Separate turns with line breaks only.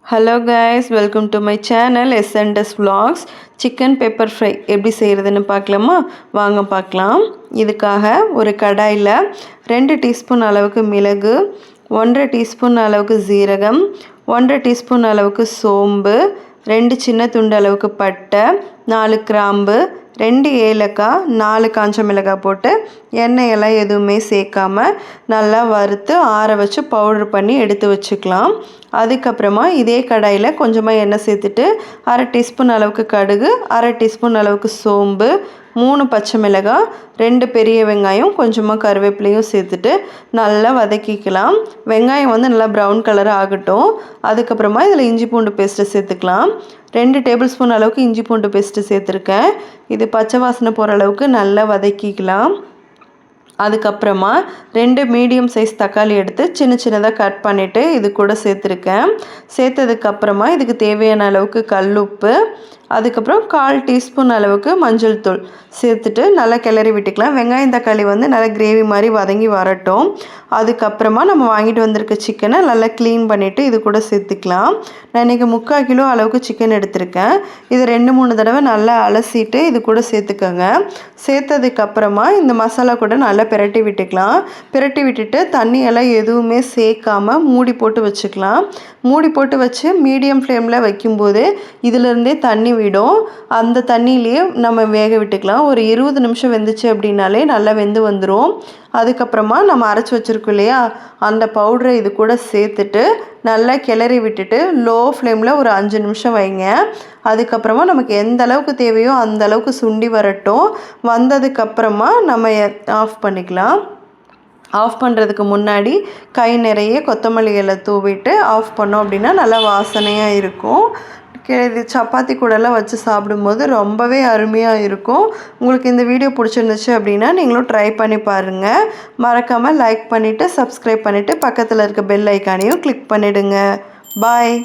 Hello guys, welcome to my channel S&S vlogs. Chicken pepper fry எப்படி செய்கிறதுன்னு பார்க்கலாமா? வாங்க பார்க்கலாம். இதுக்காக ஒரு கடாயில் 2 டீஸ்பூன் அளவுக்கு மிளகு, 1.5 டீஸ்பூன் அளவுக்கு ஜீரகம், 1.5 டீஸ்பூன் அளவுக்கு சோம்பு, 2 சின்ன துண்டு அளவுக்கு பட்டை, 4 கிராம்பு, 2 ஏலக்காய், 4 காஞ்ச மிளகாய் போட்டு எண்ணெயெல்லாம் எதுவுமே சேர்க்காமல் நல்லா வறுத்து ஆற வச்சு பவுடர் பண்ணி எடுத்து வச்சுக்கலாம். அதுக்கப்புறமா இதே கடாயில் கொஞ்சமாக எண்ணெய் சேர்த்துட்டு 1/2 டீஸ்பூன் அளவுக்கு கடுகு, 1/2 டீஸ்பூன் அளவுக்கு சோம்பு, 3 பச்சை மிளகாய், 2 பெரிய வெங்காயம், கொஞ்சமாக கருவேப்பிலையும் சேர்த்துட்டு நல்லா வதக்கிக்கலாம். வெங்காயம் நல்லா ப்ரௌன் கலர் ஆகட்டும். அதுக்கப்புறமா இதில் இஞ்சி பூண்டு பேஸ்ட்டு சேர்த்துக்கலாம். 2 டேபிள் ஸ்பூன் அளவுக்கு இஞ்சி பூண்டு பேஸ்ட்டு சேர்த்துருக்கேன். இது பச்சை வாசனை போகிற அளவுக்கு நல்லா வதக்கிக்கலாம். அதுக்கப்புறமா 2 மீடியம் சைஸ் தக்காளி எடுத்து சின்ன சின்னதாக கட் பண்ணிவிட்டு இது கூட சேர்த்துருக்கேன். சேர்த்ததுக்கப்புறமா இதுக்கு தேவையான அளவுக்கு கல்லுப்பு, அதுக்கப்புறம் 1/4 டீஸ்பூன் அளவுக்கு மஞ்சள் தூள் சேர்த்துட்டு நல்லா கிளறி விட்டுக்கலாம். வெங்காயம் தக்காளி நல்லா கிரேவி மாதிரி வதங்கி வரட்டும். அதுக்கப்புறமா நம்ம வாங்கிட்டு வந்திருக்க சிக்கனை நல்லா க்ளீன் பண்ணிவிட்டு இது கூட சேர்த்துக்கலாம். நான் இன்றைக்கி 3/4 கிலோ அளவுக்கு சிக்கன் எடுத்திருக்கேன். இது 2-3 தடவை நல்லா அலசிட்டு இது கூட சேர்த்துக்கோங்க. சேர்த்ததுக்கப்புறமா இந்த மசாலா கூட நல்லா பிரட்டி விட்டுக்கலாம். பிரட்டி விட்டுட்டு தண்ணியெல்லாம் எதுவுமே சேர்க்காமல் மூடி போட்டு வச்சுக்கலாம். மூடி போட்டு வச்சு மீடியம் ஃப்ளேமில் வைக்கும்போது இதிலேருந்தே தண்ணி விடும். அந்த தண்ணியிலேயே நம்ம வேக விட்டுக்கலாம். ஒரு 20 நிமிஷம் வெந்துச்சு அப்படின்னாலே நல்லா வெந்து வந்துடும். அதுக்கப்புறமா நம்ம அரைச்சி வச்சுருக்கோம் இல்லையா, அந்த பவுடரை இது கூட சேர்த்துட்டு நல்லா கிளறி விட்டுட்டு லோ ஃப்ளேமில் ஒரு 5 நிமிஷம் வைங்க. அதுக்கப்புறமா நமக்கு எந்த அளவுக்கு தேவையோ அந்த அளவுக்கு சுண்டி வரட்டும். வந்ததுக்கப்புறமா நம்ம ஆஃப் பண்ணிக்கலாம். ஆஃப் பண்ணுறதுக்கு முன்னாடி கை நிறைய கொத்தமல்லி இலை தூவிட்டு ஆஃப் பண்ணோம் அப்படின்னா நல்லா வாசனையாக இருக்கும். இது சப்பாத்தி கூடலாம் வச்சு சாப்பிடும்போது ரொம்பவே அருமையாக இருக்கும். உங்களுக்கு இந்த வீடியோ பிடிச்சிருந்துச்சு அப்படின்னா நீங்களும் ட்ரை பண்ணி பாருங்கள். மறக்காமல் லைக் பண்ணிவிட்டு சப்ஸ்கிரைப் பண்ணிவிட்டு பக்கத்தில் இருக்க பெல் ஐக்கானையும் கிளிக் பண்ணிவிடுங்க. பாய்.